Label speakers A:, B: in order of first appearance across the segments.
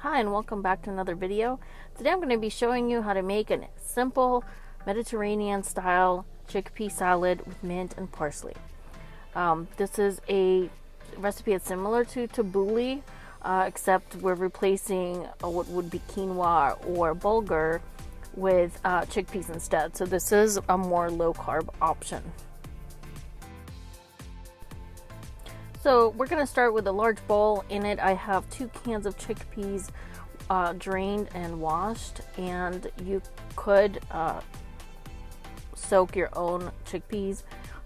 A: Hi and welcome back to another video. Today I'm going to be showing you how to make a simple Mediterranean style chickpea salad with mint and parsley. This is a recipe that's similar to tabbouleh, except we're replacing what would be quinoa or bulgur with chickpeas instead. So this is a more low carb option. So we're going to start with a large bowl. In it I have 2 cans of chickpeas drained and washed, and you could soak your own chickpeas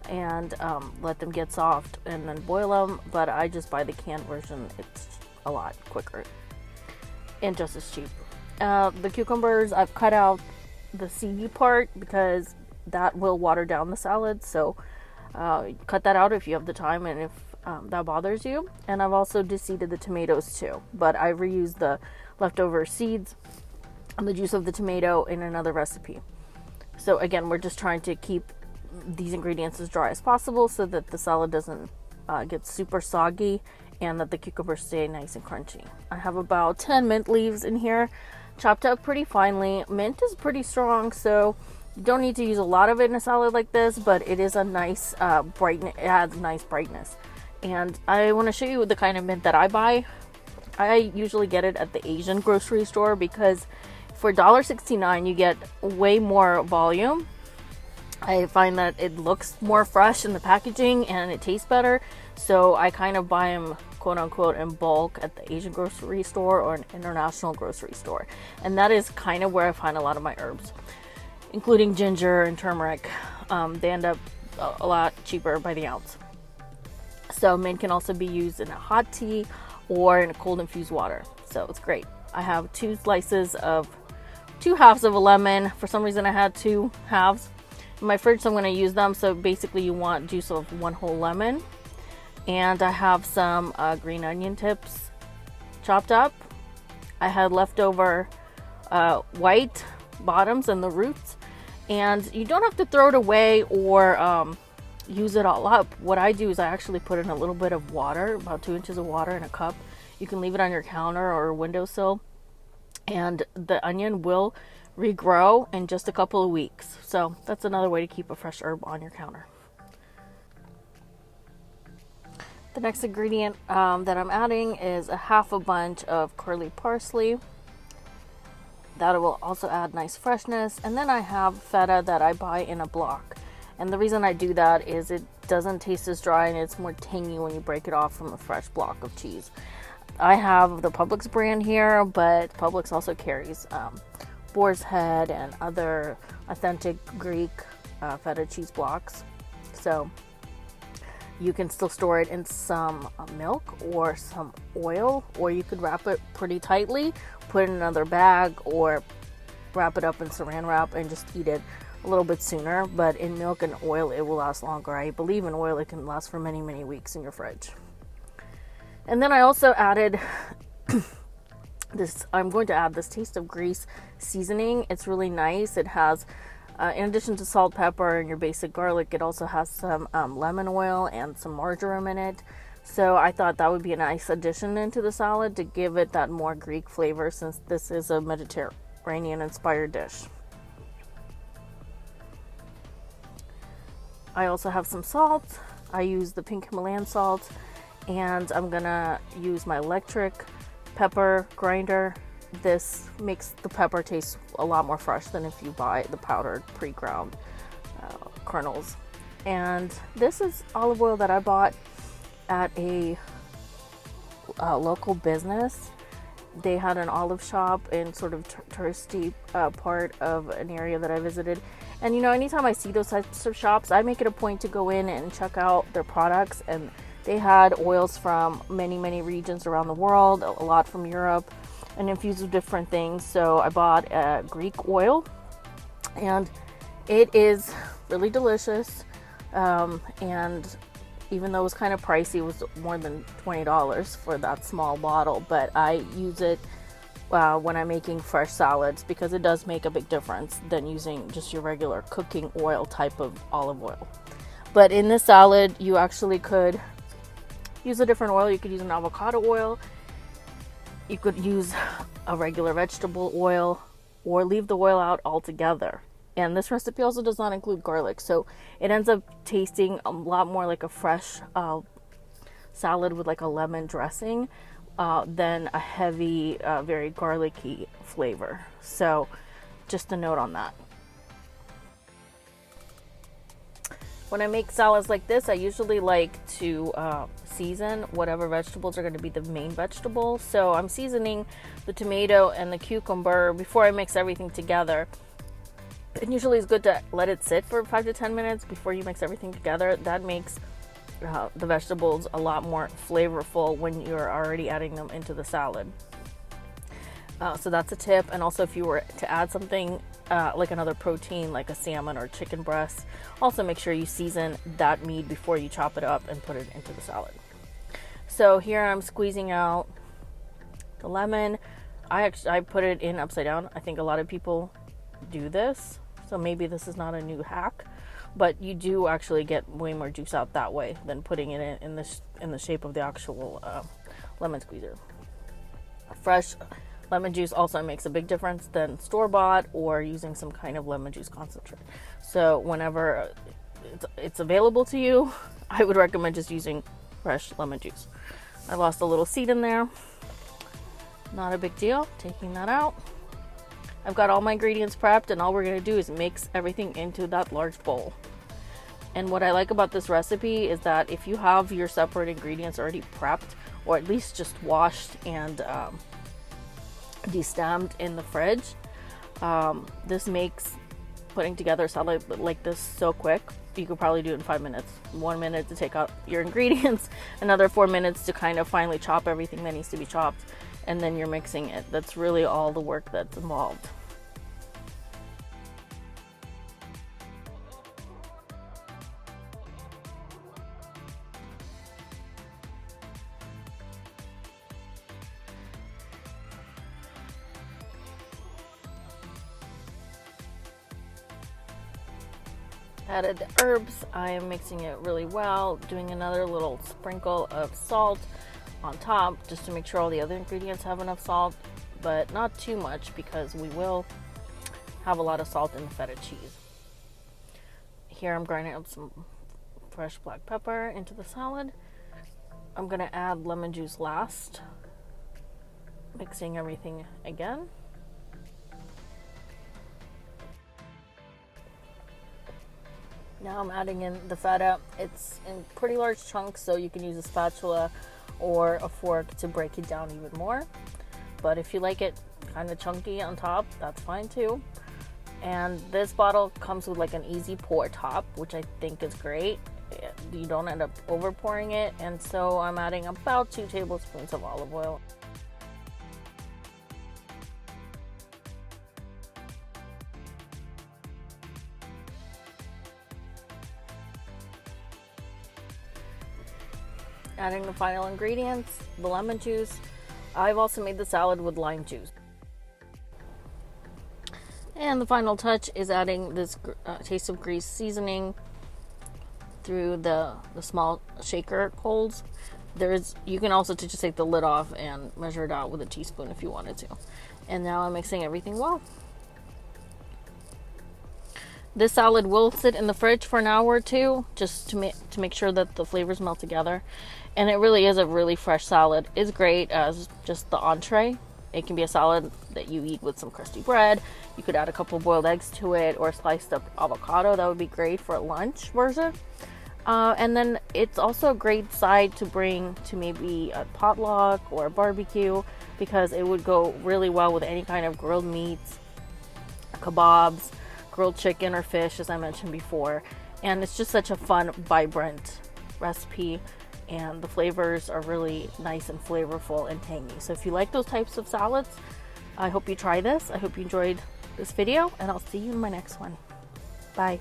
A: and let them get soft and then boil them, but I just buy the canned version. It's a lot quicker and just as cheap. The cucumbers, I've cut out the seedy part because that will water down the salad, so cut that out if you have the time and if that bothers you. And I've also de-seeded the tomatoes too, but I reused the leftover seeds and the juice of the tomato in another recipe. So again, we're just trying to keep these ingredients as dry as possible so that the salad doesn't get super soggy and that the cucumbers stay nice and crunchy. I have about 10 mint leaves in here, chopped up pretty finely. Mint is pretty strong, so you don't need to use a lot of it in a salad like this, but it is a nice brightness. It adds nice brightness. And I want to show you the kind of mint that I buy. I usually get it at the Asian grocery store because for $1.69 you get way more volume. I find that it looks more fresh in the packaging and it tastes better, so I kind of buy them quote unquote in bulk at the Asian grocery store or an international grocery store, and that is kind of where I find a lot of my herbs, including ginger and turmeric. They end up a lot cheaper by the ounce. So mint can also be used in a hot tea or in a cold infused water, so it's great. I have 2 halves of a lemon. For some reason I had 2 halves in my fridge, so I'm going to use them. So basically you want juice of 1 whole lemon. And I have some green onion tips chopped up. I had leftover white bottoms and the roots, and you don't have to throw it away or use it all up. What I do is I actually put in a little bit of water, about 2 inches of water in a cup. You can leave it on your counter or windowsill, and the onion will regrow in just a couple of weeks. So that's another way to keep a fresh herb on your counter. The next ingredient that I'm adding is a half a bunch of curly parsley. That will also add nice freshness. And then I have feta that I buy in a block. And the reason I do that is it doesn't taste as dry and it's more tangy when you break it off from a fresh block of cheese. I have the Publix brand here, but Publix also carries Boar's Head and other authentic Greek feta cheese blocks. So you can still store it in some milk or some oil, or you could wrap it pretty tightly, put it in another bag, or wrap it up in saran wrap and just eat it a little bit sooner. But in milk and oil it will last longer. I believe in oil it can last for many weeks in your fridge. And then I also added I'm going to add this taste of grease seasoning. It's really nice. It has in addition to salt, pepper, and your basic garlic, it also has some lemon oil and some marjoram in it. So I thought that would be a nice addition into the salad to give it that more Greek flavor, since this is a Mediterranean inspired dish. I also have some salt. I use the pink Himalayan salt, and I'm gonna use my electric pepper grinder. This makes the pepper taste a lot more fresh than if you buy the powdered pre-ground kernels. And this is olive oil that I bought at a local business. They had an olive shop in sort of touristy part of an area that I visited. And you know, anytime I see those types of shops, I make it a point to go in and check out their products. And they had oils from many regions around the world, a lot from Europe, and infused with different things. So I bought a Greek oil, and it is really delicious. And even though it was kind of pricey, it was more than $20 for that small bottle, but I use it when I'm making fresh salads because it does make a big difference than using just your regular cooking oil type of olive oil. But in this salad, you actually could use a different oil. You could use an avocado oil. You could use a regular vegetable oil, or leave the oil out altogether. And this recipe also does not include garlic, so it ends up tasting a lot more like a fresh salad with like a lemon dressing than a heavy, very garlicky flavor. So just a note on that. When I make salads like this, I usually like to season whatever vegetables are going to be the main vegetable. So I'm seasoning the tomato and the cucumber before I mix everything together. And usually it's good to let it sit for 5 to 10 minutes before you mix everything together. That makes the vegetables a lot more flavorful when you're already adding them into the salad. So that's a tip. And also, if you were to add something like another protein, like a salmon or chicken breast, also make sure you season that meat before you chop it up and put it into the salad. So here I'm squeezing out the lemon. I put it in upside down. I think a lot of people do this, so maybe this is not a new hack, but you do actually get way more juice out that way than putting it in the shape of the actual lemon squeezer. Fresh lemon juice also makes a big difference than store-bought or using some kind of lemon juice concentrate. So whenever it's available to you, I would recommend just using fresh lemon juice. I lost a little seed in there. Not a big deal. Taking that out. I've got all my ingredients prepped, and all we're going to do is mix everything into that large bowl. And what I like about this recipe is that if you have your separate ingredients already prepped, or at least just washed and destemmed in the fridge, this makes putting together a salad like this so quick. You could probably do it in 5 minutes. 1 minute to take out your ingredients, another 4 minutes to kind of finally chop everything that needs to be chopped, and then you're mixing it. That's really all the work that's involved. Added the herbs. I am mixing it really well, doing another little sprinkle of salt on top just to make sure all the other ingredients have enough salt, but not too much because we will have a lot of salt in the feta cheese. Here I'm grinding up some fresh black pepper into the salad. I'm going to add lemon juice last, mixing everything again. Now I'm adding in the feta. It's in pretty large chunks, so you can use a spatula or a fork to break it down even more. But if you like it kind of chunky on top, that's fine too. And this bottle comes with like an easy pour top, which I think is great. You don't end up over pouring it. And so I'm adding about 2 tablespoons of olive oil. Adding the final ingredients, the lemon juice. I've also made the salad with lime juice. And the final touch is adding this taste of grease seasoning through the small shaker holes. You can also just take the lid off and measure it out with a teaspoon if you wanted to. And now I'm mixing everything well. This salad will sit in the fridge for an hour or two just to make sure that the flavors melt together. And it really is a really fresh salad. It's great as just the entree. It can be a salad that you eat with some crusty bread. You could add a couple boiled eggs to it or sliced up avocado. That would be great for a lunch version. And then it's also a great side to bring to maybe a potluck or a barbecue because it would go really well with any kind of grilled meats, kebabs, grilled chicken or fish, as I mentioned before. And it's just such a fun, vibrant recipe, and the flavors are really nice and flavorful and tangy. So if you like those types of salads, I hope you try this. I hope you enjoyed this video, and I'll see you in my next one. Bye.